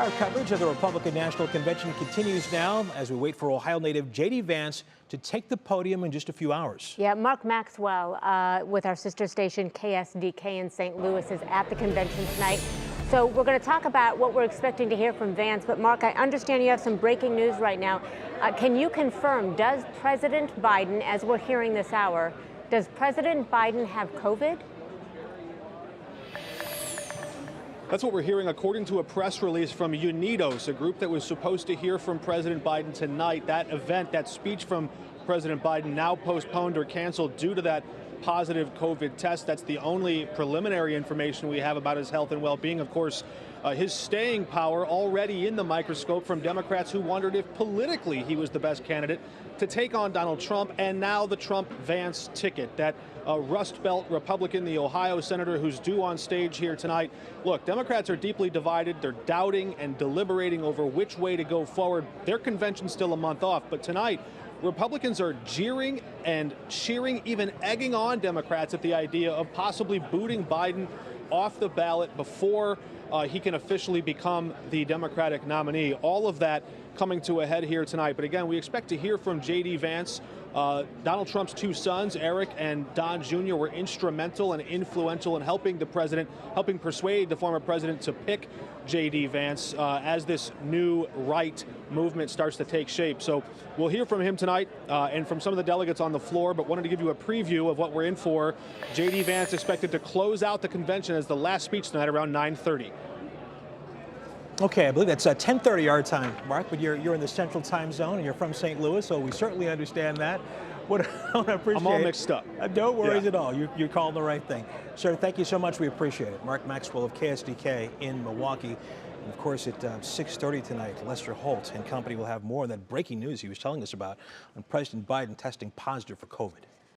Our coverage of the Republican National Convention continues now as we wait for Ohio native J.D. Vance to take the podium in just a few hours. Yeah, Mark Maxwell with our sister station KSDK in St. Louis is at the convention tonight. So we're going to talk about what we're expecting to hear from Vance. But Mark, I understand you have some breaking news right now. Can you confirm, does President Biden, as we're hearing this hour, does President Biden have COVID? That's what we're hearing according to a press release from Unidos, a group that was supposed to hear from President Biden tonight. That event, that speech from President Biden, now postponed or canceled due to that positive COVID test. That's the only preliminary information we have about his health and well-being. Of course, his staying power already in the microscope from Democrats who wondered if politically he was the best candidate to take on Donald Trump, and now the Trump-Vance ticket. That Rust Belt Republican, the Ohio senator who's due on stage here tonight. Look, Democrats are deeply divided. They're doubting and deliberating over which way to go forward. Their convention's still a month off, but tonight, Republicans are jeering and cheering, even egging on Democrats at the idea of possibly booting Biden off the ballot before he can officially become the Democratic nominee. All of that coming to a head here tonight. But again, we expect to hear from J.D. Vance. Donald Trump's two sons, Eric and Don Jr., were instrumental and influential in helping the president, helping persuade the former president to pick J.D. Vance as this new right movement starts to take shape. So we'll hear from him tonight and from some of the delegates on the floor, but wanted to give you a preview of what we're in for. J.D. Vance expected to close out the convention as the last speech tonight around 9:30. Okay, I believe that's 10:30 our time, Mark, but you're in the central time zone and you're from St. Louis, so we certainly understand that. What I appreciate. I'm all mixed up. Don't worry at all. You're calling the right thing. Sir, thank you so much. We appreciate it. Mark Maxwell of KSDK in Milwaukee. And of course, at 6:30 tonight, Lester Holt and company will have more of that breaking news he was telling us about on President Biden testing positive for COVID.